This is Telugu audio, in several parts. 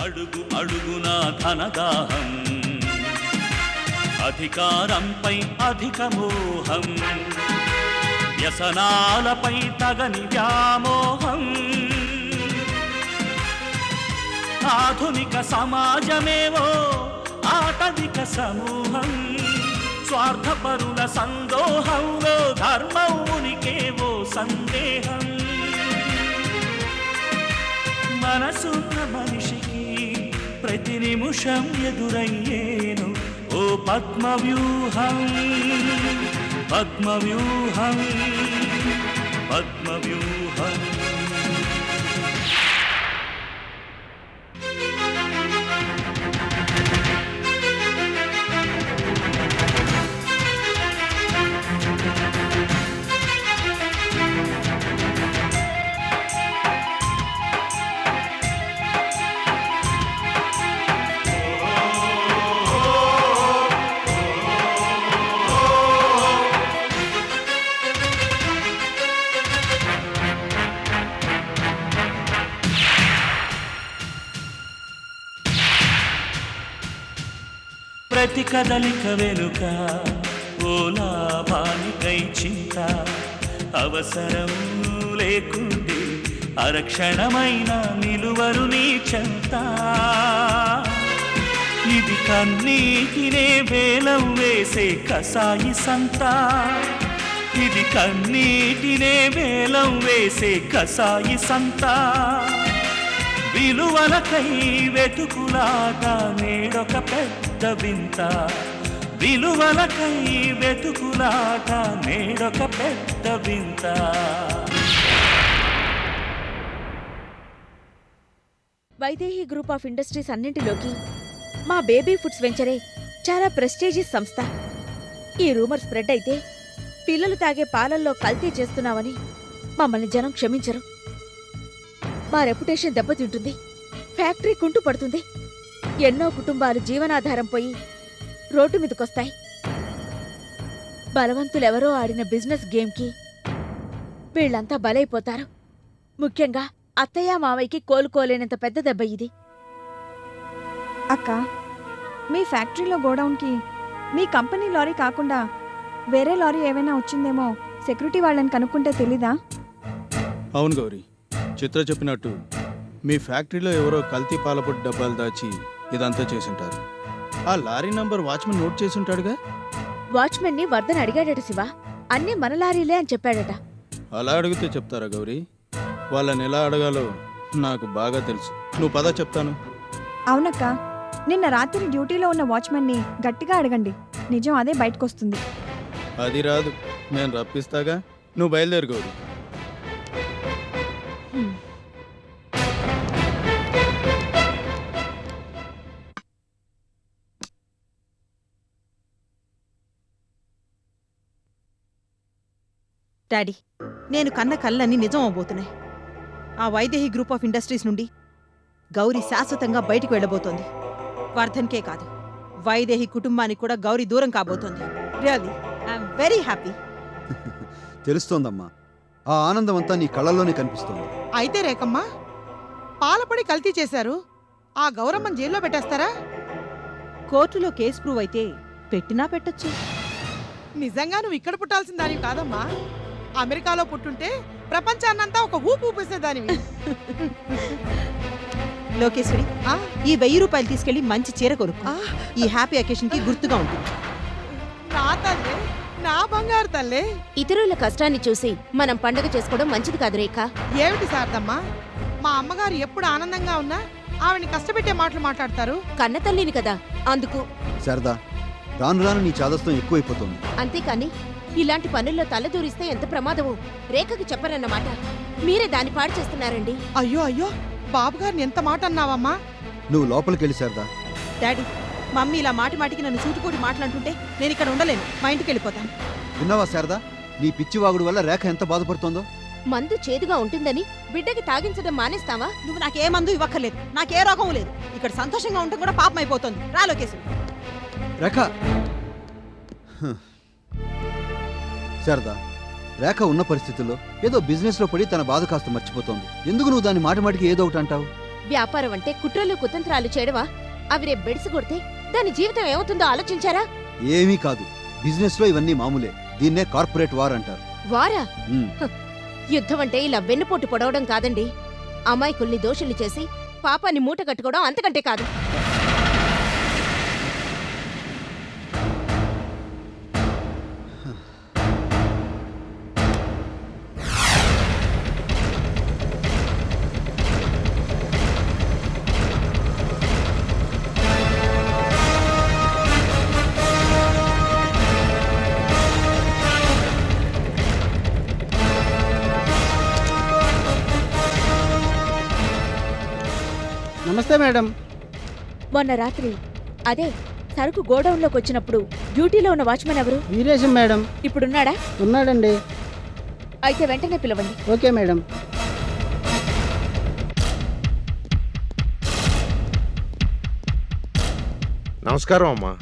అడుగు అడుగున ధనదాహం, అధికారంపై అధిక మోహం, వ్యసనాలపై తగని వ్యామోహం. ఆధునిక సమాజమేవో ఆటవిక సమూహం, స్వార్థపరుల సందోహంలో ధర్మం ఉనికేవో సందేహం. మనసున్న మనిషికి ప్రతి నిమిషం ఎదురయ్యేను ఓ పద్మవ్యూహం, పద్మవ్యూహం, పద్మవ్యూహం. ప్రతి కదలిక వెనుక ఓ లాభానికై చింత, అవసరం లేకుంటే అరక్షణమైన నిలువరు నీ చెంత. ఇది కన్నీటినే వేలం వేసే కసాయి సంత, ఇది కన్నీటినే వేలం వేసే కసాయి సంత. విలువలకై వెతుకులాట నేడొక పెద్ద వింత, విలువలకై వెతుకులాట నేడొక పెద్ద వింత. వైదేహి గ్రూప్ ఆఫ్ ఇండస్ట్రీస్ అన్నింటిలోకి మా బేబీ ఫుడ్స్ వెంచరే చాలా ప్రెస్టీజియస్ సంస్థ. ఈ రూమర్ స్ప్రెడ్ అయితే పిల్లలు తాగే పాలల్లో కల్తీ చేస్తున్నామని మమ్మల్ని జనం క్షమించరు. మా రెప్యుటేషన్ దెబ్బతింటుంది, ఫ్యాక్టరీ కుంటు పడుతుంది, ఎన్నో కుటుంబాలు జీవనాధారం పోయి రోడ్డు మీదకొస్తాయి. బలవంతులెవరో ఆడిన బిజినెస్ గేమ్కి వీళ్లంతా బలైపోతారు. ముఖ్యంగా అత్తయ్య మావయ్యకి కోలుకోలేనంత పెద్ద దెబ్బ ఇది. అక్క, మీ ఫ్యాక్టరీలో గోడౌన్కి మీ కంపెనీ లారీ కాకుండా వేరే లారీ ఏమైనా వచ్చిందేమో సెక్యూరిటీ వాళ్ళని కనుక్కుంటే తెలీదా? అవును గౌరీ, చిత్ర చెప్పినట్టు మీ ఫ్యాక్టరీలో ఎవరో కల్తీ పాలపొడి డబ్బాలు దాచి ఇదంతా చేసుంటారు. ఆ లారీ నంబర్ వాచ్మెన్ నోట్ చేసుంటాడుగా. వాచ్మెన్ని వర్ధన్ అడిగాడట శివ, అన్నీ మన లారీలే అని చెప్పాడట. అలా అడిగితే చెప్తారా గౌరీ? వాళ్ళని ఎలా అడగాలో నాకు బాగా తెలుసు. నువ్వు పద చెప్తాను. అవునక్క, నిన్న రాత్రి డ్యూటీలో ఉన్న వాచ్మెన్ని గట్టిగా అడగండి, నిజం అదే బయటకొస్తుంది. అది రాదు, నేను రప్పిస్తాగా. నువ్వు బయలుదేరు గౌరీ. డాడీ, నేను కన్న కళ్ళన్నీ నిజం అవబోతున్నాయి. ఆ వైదేహి గ్రూప్ ఆఫ్ ఇండస్ట్రీస్ నుండి గౌరీ శాశ్వతంగా బయటికి వెళ్ళబోతోంది. వర్ధన్కే కాదు, వైదేహి కుటుంబానికి కూడా గౌరీ దూరం కాబోతోంది. Really I'm very happy. తెలుస్తోందమ్మా, ఆ ఆనందం అంతా నీ కళ్ళల్లోనే కనిపిస్తోంది. అయితే రేకమ్మా, పాలపొడి కల్తీ చేశారు, ఆ గౌరమ్మని జైల్లో పెట్టేస్తారా? కోర్టులో కేసు ప్రూవ్ అయితే పెట్టినా పెట్టొచ్చు. నిజంగా నువ్వు ఇక్కడ పుట్టాల్సిన దానివి కాదమ్మా. అమెరికాలో పుట్టుంటే ప్రపంచాన్నంతా ఒక ఊపు ఊపేసేదానివి. లోకేశ్వరి, ఈ 1000 రూపాయలు తీసుకెళ్లి మంచి చీర కొనుక్కో. ఈ హ్యాపీ అకేషన్ కి గుర్తుగా ఉంటుంది. నా తల్లే, నా బంగారు తల్లే. ఇతరుల కష్టాన్ని చూసి మనం పండగ చేసుకోవడం మంచిది కాదు రేఖ. ఏమిటి శారదమ్మా, మా అమ్మగారు ఎప్పుడు ఆనందంగా ఉన్నా ఆవిని కష్టపెట్టే మాటలు మాట్లాడతారు. కన్న తల్లిని కదా, అందుకు. శారదా, రాను రాను నీ చాదస్తం ఎక్కువైపోతుంది. అంతేకాని ఇలాంటి పనుల్లో తలదూరిస్తే ఎంత ప్రమాదమో రేఖకి చెప్పరన్నమాట. మీరే దాన్ని పాడు చేస్తున్నారండి. అయ్యో అయ్యో, బాబుగారిని ఎంత మాట అన్నావమ్మా. నువ్వు లోపలికెళ్ళి శారదా. డాడీ, మమ్మీ ఇలా మాటి మాటికి నన్ను సూటిపోటి మాట్లాడుతుంటే నేను ఇక్కడ ఉండలేను, మా ఇంటికి వెళ్ళిపోతాను. విన్నావా శారదా, నీ పిచ్చివాగుడు వల్ల రేఖ ఎంత బాధపడుతోందో. మందు చేదుగా ఉంటుందని బిడ్డకి తాగించడం మానేస్తావా? నువ్వు నాకే మందు ఇవ్వక్కర్లేదు, నాకే రోగం లేదు. ఇక్కడ సంతోషంగా ఉంటే కూడా పాపం అయిపోతుంది. రా లోకేశ్వరి. రేఖ, శారదా, రేఖ ఉన్న పరిస్థితుల్లో ఏదో బిజినెస్లో పడి తన బాధ కాస్త మర్చిపోతోంది. ఎందుకు నువ్వు దాన్ని మాటి మాటికి ఏదో ఒకటి అంటావు? వ్యాపారం అంటే కుట్రలు కుతంత్రాలు చేయడవా? అవి రేపు బెడిసి కొడితే దాని జీవితం ఏమవుతుందో ఆలోచించారా? ఏమీ కాదు, బిజినెస్ లో ఇవన్నీ మామూలే. దీన్నే కార్పొరేట్ వార్ అంటారు. వారా? ఉమ్. యుద్ధం అంటే ఇలా వెన్నుపోటు పొడవడం కాదండి. అమాయకుల్ని దోషుల్ని చేసి పాపాన్ని మూట కట్టుకోవడం అంతకంటే కాదు. నమస్తే మేడం. మొన్న రాత్రి అదే సరుకు గోడౌన్లోకి వచ్చినప్పుడు డ్యూటీలో ఉన్న వాచ్మెన్ ఎవరు? వీరేశం మేడం. ఇప్పుడున్నాడా? ఉన్నాడండి. అయితే వెంటనే పిలవండి. Okay madam. నమస్కారం అమ్మా.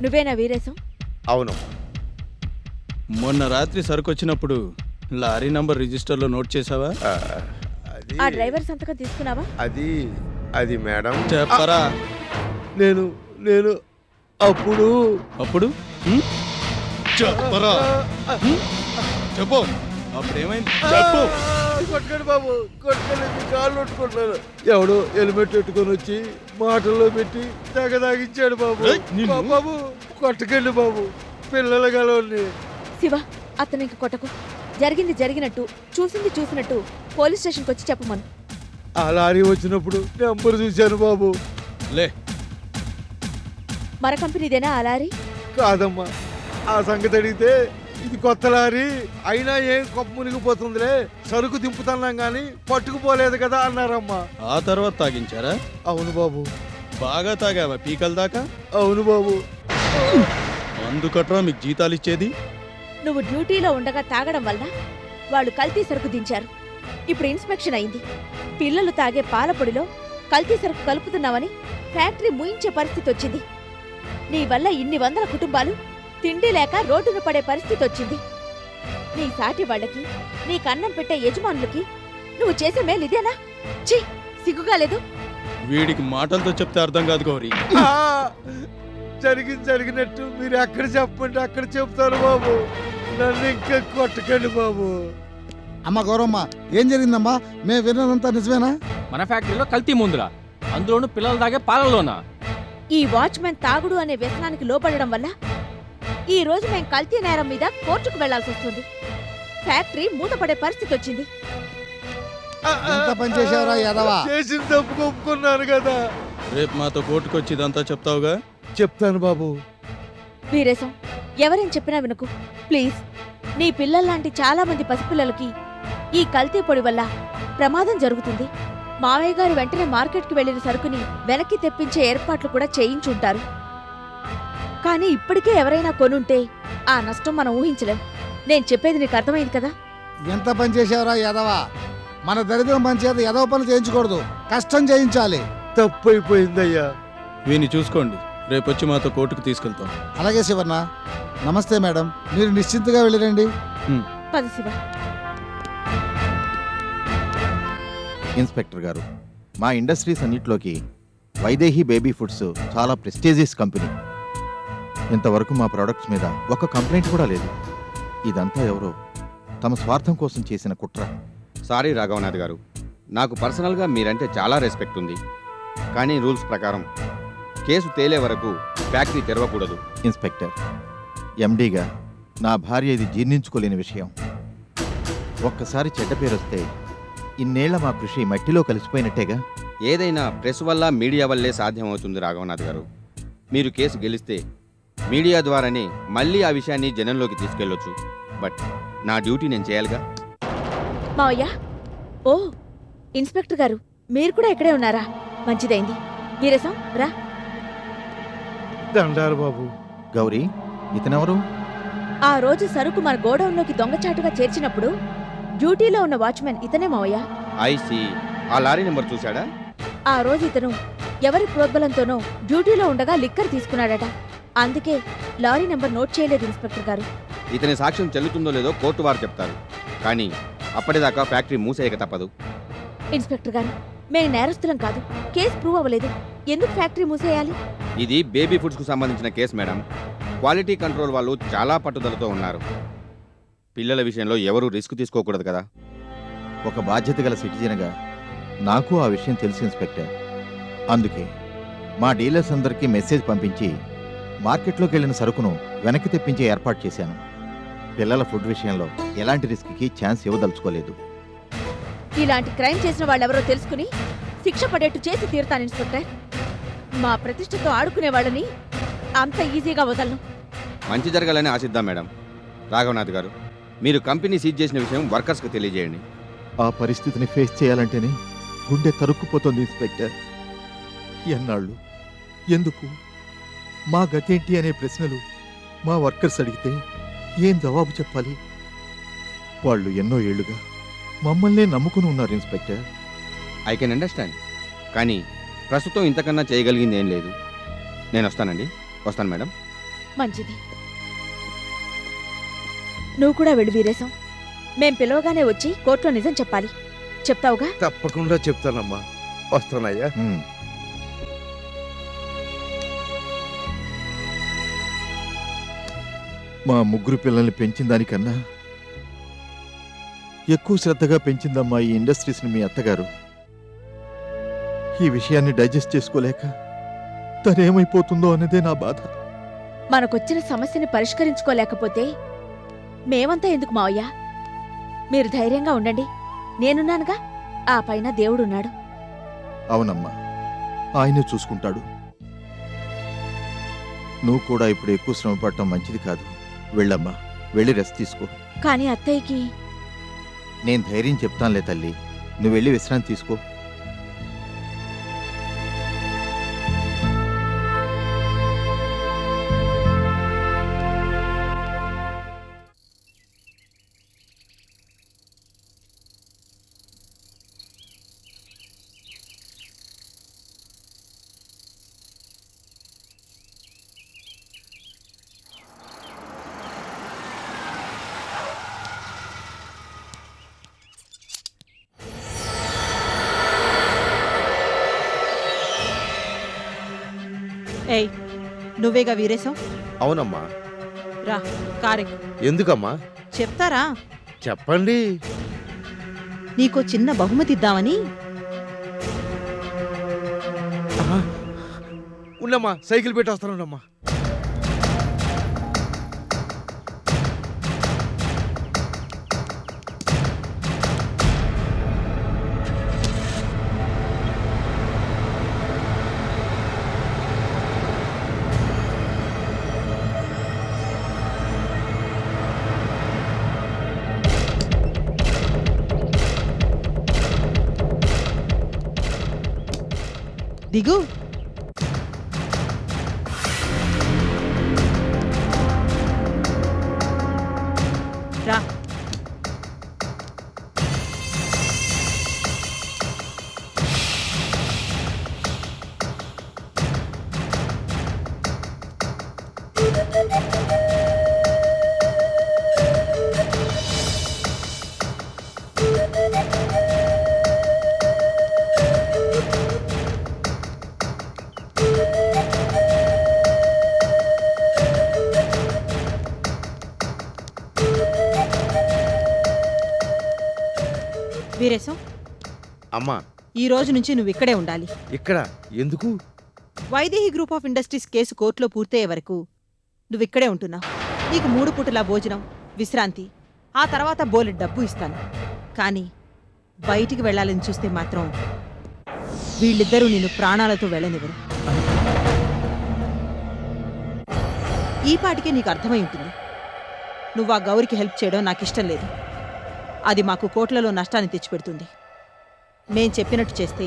నువ్వేనా వీరేశం? అవునమ్మా. మొన్న రాత్రి సరుకు వచ్చినప్పుడు లారీ నంబర్ రిజిస్టర్లో నోట్ చేసావా? అది ఆ డ్రైవర్ సంతకం తీసుకున్నావా? అది అది మేడం. చెప్పరా. నేను నేను అప్పుడు అప్పుడు హ్మ్? చెప్పరా. హ్మ్? చెప్పు. అప్పుడేమైంది చెప్పు. కొట్టుకోండి బాబు, కొట్టుకోండి, మీ కాళ్ళు కొట్టుకుంటున్నాను. ఎవడో హెల్మెట్ పెట్టుకొని వచ్చి మాటల్లో పెట్టి తెగ తాగించాడు బాబు. ఏయ్, నిన్ను? బాబు కొట్టకండి బాబు, పిల్లల గలవాడిని. శివ, అతను ఇంక కొట్టకు. జరిగింది జరిగినట్టు, చూసింది చూసినట్టు పోలీస్ స్టేషన్కి వచ్చి చెప్పమను. ఆ లారీ వచ్చినప్పుడు నెంబర్ చూశాను బాబు. లే. మన కంపెనీదేనా ఆ లారీ? కాదమ్మా, ఆ సంగతి అడిగితే ఇది కొత్త లారీ అయినా ఏం కొప్ప మునిగిపోతుందిలే, సరుకు దింపుతున్నాం గాని పట్టుకుపోలేదు కదా అన్నారమ్మా. ఆ తర్వాత తాగించారా? అవును బాబు. బాగా తాగావా పీకల దాకా? అవును బాబు. అందుకట్రా మీకు జీతాలు ఇచ్చేది? నువ్వు డ్యూటీలో ఉండగా తాగడం వల్ల వాళ్ళు కల్తీ సరుకు దించారు. ఇప్పుడు ఇన్స్పెక్షన్ అయింది. పిల్లలు తాగే పాలపొడిలో కల్తీ సరుకు కలుపుతున్నావని ఫ్యాక్టరీ ముయించే పరిస్థితి వచ్చింది. నీ వల్ల ఇన్ని వందల కుటుంబాలు తిండి లేక రోడ్డున పడే పరిస్థితి వచ్చింది. నీ సాటి వాళ్ళకి, నీకు అన్నం పెట్టే యజమానులకి నువ్వు చేసే మేలు ఇదేనా? ఛీ, సిగ్గుగా లేదు? వీడికి మాటలతో చెప్తే అర్థం కాదు గౌరీ. ఆ! జరిగినట్టు మీరు ఎక్కడ చెప్పండి అక్కడ చెప్తాను బాబు. నన్ను ఇంకా కొట్టకండి బాబు. అమ్మ గౌరమ్మ, ఏం జరిగిందమ్మా? మేము విన్నదంతా నిజమేనా? మన ఫ్యాక్టరీలో కల్తీ ముందులా, అందులోనూ పిల్లలు తాగే పాలల్లోనా? ఈ వాచ్మెన్ తాగుడు అనే వ్యసనానికి లోపడడం వల్ల ఈ రోజు మేం కల్తీ నేరం మీద కోర్టుకు వెళ్లాల్సి వస్తుంది. ఫ్యాక్టరీ మూతపడే పరిస్థితి వచ్చింది. ఎంత పని చేసావురా యాదవా? చేసిన తప్పు ఒప్పుకున్నాను కదా. రేపు మాతో కోర్టుకు వచ్చి ఇదంతా చెప్తావుగా? చెప్తాను బాబు. వీరేశం, ఎవరేం చెప్పినా వినకు ప్లీజ్. నీ పిల్లల్లాంటి చాలా మంది పసిపిల్లలకి ఈ కల్తీ పొడి వల్ల ప్రమాదం జరుగుతుంది. మావయ్య గారు వెంటనే మార్కెట్కి వెళ్లిన సరుకుని వెనక్కి తెప్పించే ఏర్పాట్లు కూడా చేయించుంటారు. కానీ ఇప్పటికే ఎవరైనా కొనుంటే ఆ నష్టం మనం ఊహించలేం. నేను చెప్పేది నీకు అర్థమైంది కదా? ఎంత పని చేసావురా యాదవా? మన దరిద్రం పని చేత ఎదవ పని చేయించకూడదు, కష్టం చేయించాలి. తప్పు అయిపోయిందయ్యా. వీని చూసుకోండి, రేపు వచ్చి మాతో కోర్టుకు తీసుకెళ్తాం. అలాగే శివన్న. నమస్తే మేడం, మీరు నిశ్చింతగా వెళ్ళిరండి. పద శివ. ఇన్స్పెక్టర్ గారు, మా ఇండస్ట్రీస్ అన్నిట్లోకి వైదేహి బేబీ ఫుడ్స్ చాలా ప్రెస్టీజియస్ కంపెనీ. ఇంతవరకు మా ప్రొడక్ట్స్ మీద ఒక్క కంప్లైంట్ కూడా లేదు. ఇదంతా ఎవరో తమ స్వార్థం కోసం చేసిన కుట్ర. సారీ రాఘవనాథ్ గారు, నాకు పర్సనల్గా మీరంటే చాలా రెస్పెక్ట్ ఉంది. కానీ రూల్స్ ప్రకారం కేసు తేలే వరకు ఫ్యాక్టరీ తెరవకూడదు. ఇన్స్పెక్టర్, ఎండీగా నా భార్య ఇది జీర్ణించుకోలేని విషయం. ఒక్కసారి చెడ్డ పేరు వస్తే ఇన్నేళ్ల మా కృషి మట్టిలో కలిసిపోయినట్టేగా. ఏదైనా ప్రెస్ వల్ల మీడియా వల్లే సాధ్యమవుతుంది రాఘవనాథ్ గారు. మీరు కేసు గెలిస్తే మీడియా ద్వారానే మళ్ళీ ఆ విషయాన్ని జనంలోకి తీసుకెళ్లొచ్చు. బట్ నా డ్యూటీ నేను చేయాలిగా. మావయ్య, ఓ ఇన్స్పెక్టర్ గారు, మీరు కూడా ఇక్కడే ఉన్నారా? మంచిదైంది. వీరేశం రా. దండారు బాబు. గౌరీ, ఇతనెవరు? ఆ రోజు సరుకు మన గోడౌన్లోకి దొంగచాటుగా చేర్చినప్పుడు డ్యూటీలో ఉన్న వాచ్మెన్ ఇతనే మావయ్య. ఐసి ఆ లారీ నెంబర్ చూశాడా? ఆ రోజు ఇతను ఎవరి ప్రోద్బలంతోనో డ్యూటీలో ఉండగా లిక్కర్ తీసుకున్నాడట. అందుకే లారీ నెంబర్ నోట్ చేయలేదు ఇన్స్పెక్టర్ గారు. ఇతని సాక్ష్యం చెల్లుతుందో లేదో కోర్టు వారు చెప్తారు. కానీ అప్పటిదాకా ఫ్యాక్టరీ మూసేయక తప్పదు. ఇన్స్పెక్టర్ గారు, మేము నేరస్తులం కాదు. కేసు ప్రూవ్ అవ్వలేదు. ఎందుకు ఫ్యాక్టరీ మూసేయాలి? ఇది బేబీ ఫుడ్స్కు సంబంధించిన కేసు మేడం. క్వాలిటీ కంట్రోల్ వాళ్ళు చాలా పట్టుదలతో ఉన్నారు. పిల్లల విషయంలో ఎవరూ రిస్క్ తీసుకోకూడదు కదా. ఒక బాధ్యత గల సిటిజన్గా నాకు ఆ విషయం తెలుసు ఇన్స్పెక్టర్. అందుకే మా డీలర్స్ అందరికీ మెసేజ్ పంపించి మార్కెట్లోకి వెళ్ళిన సరుకును వెనక్కి తెప్పించే ఏర్పాటు చేశాను. పిల్లల ఫుడ్ విషయంలో ఎలాంటి రిస్క్కి ఛాన్స్ ఇవ్వదలుచుకోలేదు. ఇలాంటి క్రైమ్ చేసిన వాళ్ళెవరో తెలుసుకుని శిక్ష పడేట్టు చేసి తీరుతాను ఇన్స్పెక్టర్. మా ప్రతిష్టతో ఆడుకునే వాళ్ళని అంత ఈజీగా వదలను. మంచి జరగాలని ఆశిద్దాం మేడం. రాఘవనాథ్ గారు, మీరు కంపెనీ సీజ్ చేసిన విషయం వర్కర్స్కి తెలియజేయండి. ఆ పరిస్థితిని ఫేస్ చేయాలంటేనే గుండె తరుక్కుపోతుంది ఇన్స్పెక్టర్. ఎన్నాళ్ళు, ఎందుకు, మా గతేంటి అనే ప్రశ్నలు మా వర్కర్స్ అడిగితే ఏం జవాబు చెప్పాలి? వాళ్ళు ఎన్నో ఏళ్లుగా మమ్మల్నే నమ్ముకుని ఉన్నారు ఇన్స్పెక్టర్. I can understand. కానీ ప్రస్తుతం ఇంతకన్నా చేయగలిగింది ఏం లేదు. నేను వస్తానండి. వస్తాను మేడం. మంచిది. నువ్వు కూడా వెళ్ళు వీరేశం. మేం పిలవగానే వచ్చి కోర్టులో నిజం చెప్పాలి. చెప్తావుగా? తప్పకుండా చెప్తానమ్మా. వస్తానయ్యా. మా ముగ్గురు పిల్లల్ని పెంచిన దానికన్నా ఎక్కువ శ్రద్ధగా పెంచిందమ్మా ఈ ఇండస్ట్రీస్ని మీ అత్తగారు. ఈ విషయాన్ని డైజెస్ట్ చేసుకోలేక తనేమైపోతుందో అనేదే నా బాధ. మనకొచ్చిన సమస్యని పరిష్కరించుకోలేకపోతే మేమంతా ఎందుకు మావయ్య? మీరు ధైర్యంగా ఉండండి. నేనున్నానుగా. ఆ పైన దేవుడున్నాడు. అవునమ్మా, ఆయనే చూసుకుంటాడు. నువ్వు కూడా ఇప్పుడు ఎక్కువ శ్రమ పడటం మంచిది కాదు. వెళ్ళమ్మా, వెళ్ళి రెస్ట్ తీసుకో. కానీ అత్తయ్యకి నేను ధైర్యం చెప్తానులే తల్లి. నువ్వు వెళ్ళి విశ్రాంతి తీసుకో. ఏయ్, నువ్వేగా వీరేశం? అవునమ్మా. రా, కారెక్కు. ఎందుకమ్మా? చెప్తారా? చెప్పండి. నీకో చిన్న బహుమతి ఇద్దామని. ఉన్నమ్మా, సైకిల్ పెట్టి వస్తానున్నమ్మా. దిగు. రా. వీరేశం, అమ్మా, ఈ రోజు నుంచి నువ్వు ఇక్కడే ఉండాలి. ఇక్కడ ఎందుకు? Vaidehi group of industries case కోర్టులో పూర్తయ్యే వరకు నువ్వు ఇక్కడే ఉంటున్నావు. నీకు 3 పూటల భోజనం, విశ్రాంతి, ఆ తర్వాత బోలెడు డబ్బు ఇస్తాను. కానీ బయటికి వెళ్ళాలని చూస్తే మాత్రం వీళ్ళిద్దరూ నిన్ను ప్రాణాలతో వెళ్ళనివ్వరు. ఈ పాటికే నీకు అర్థమై ఉంటుంది. నువ్వు ఆ గౌరికి హెల్ప్ చేయడం నాకు ఇష్టం లేదు. అది మాకు కోట్లలో నష్టాన్ని తెచ్చిపెడుతుంది. మేం చెప్పినట్టు చేస్తే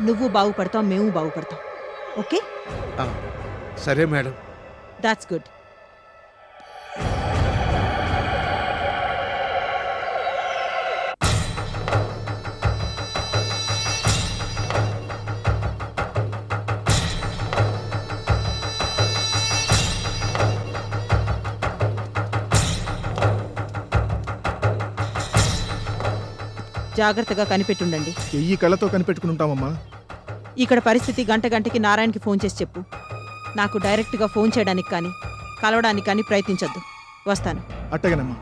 నువ్వు బాగుపడతావు, మేము బాగుపడతాం. ఓకే? సరే మేడం. That's good. జాగ్రత్తగా కనిపెట్టుండండి. చెయ్యి కళ్ళతో కనిపెట్టుకుని ఉంటామమ్మా. ఇక్కడ పరిస్థితి గంట గంటకి నారాయణకి ఫోన్ చేసి చెప్పు. నాకు డైరెక్ట్గా ఫోన్ చేయడానికి కానీ కలవడానికి కానీ ప్రయత్నించొద్దు. వస్తాను. అట్టగనమ్మా.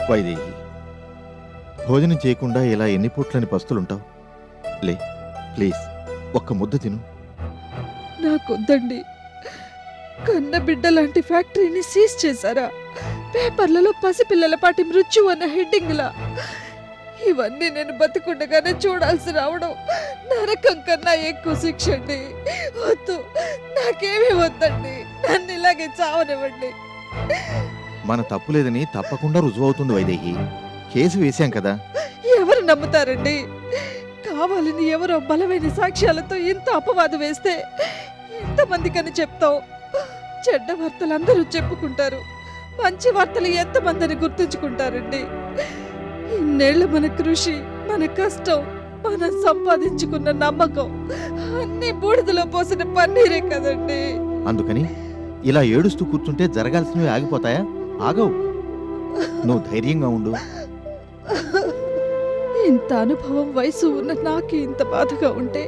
వైదేహి, భోజనం చేయకుండా ఇలా ఎన్ని పూట్లని పస్తులుంటావు? లే ప్లీజ్, ఒక్క ముద్ద తిను. నాకొద్దండి. కన్న బిడ్డ లాంటి ఫ్యాక్టరీని సీజ్ చేశారా? పేపర్లలో పసిపిల్లల పాటి మృత్యు అన్న హెడ్డింగ్లా. ఇవన్నీ నేను బతికుండగానే చూడాల్సి రావడం నరకం కన్నా ఎక్కువ శిక్ష అండి. వద్దు, నాకేమీ వద్దండి. నన్ను ఇలాగే చావనివ్వండి. మన తప్పు లేదని తప్పకుండా రుజువవుతుంది వైదేహి. కేసు వేశాం కదా. ఎవరు నమ్ముతారండి? కావాలని ఎవరో బలమైన సాక్ష్యాలతో ఇంత అపవాదు వేస్తే ఎంతమందికని చెప్తావు? చెడ్డ వార్తలు అందరూ చెప్పుకుంటారు, మంచి వార్తలు ఎంతమందిని గుర్తుంచుకుంటారండి? ఇన్నేళ్ల మన కృషి, మన కష్టం, మనం సంపాదించుకున్న నమ్మకం అన్ని బూడిదలో పోసిన పన్నీరే కదండి. అందుకని ఇలా ఏడుస్తూ కూర్చుంటే జరగాల్సినవి ఆగిపోతాయా? ఆగవు. నువ్వు ధైర్యంగా ఉండు. ఇంత అనుభవం వయసు ఉన్న నాకు ఇంత బాధగా ఉంటే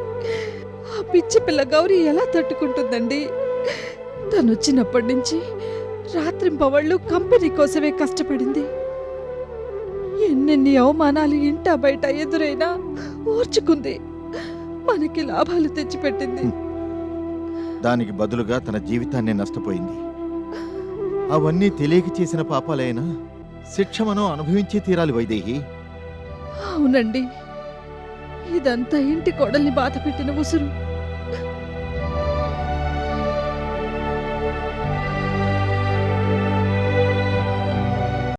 ఆ పిచ్చి పిల్ల గౌరీ ఎలా తట్టుకుంటుందండి? తను వచ్చినప్పటి నుంచి రాత్రింపవళ్ళు కంపెనీ కోసమే కష్టపడింది. ఎన్నెన్ని అవమానాలు ఇంటా బయట ఎదురైనా ఓర్చుకుంది. మనకి లాభాలు తెచ్చిపెట్టింది. దానికి బదులుగా తన జీవితాన్ని నష్టపోయింది. అవన్నీ తెలియక చేసిన పాపాలైనా శిక్ష మనం అనుభవించే తీరాలి వైదేహి. అవునండి, ఇదంతా ఇంటి కోడల్ని బాధ పెట్టిన ఉసురు.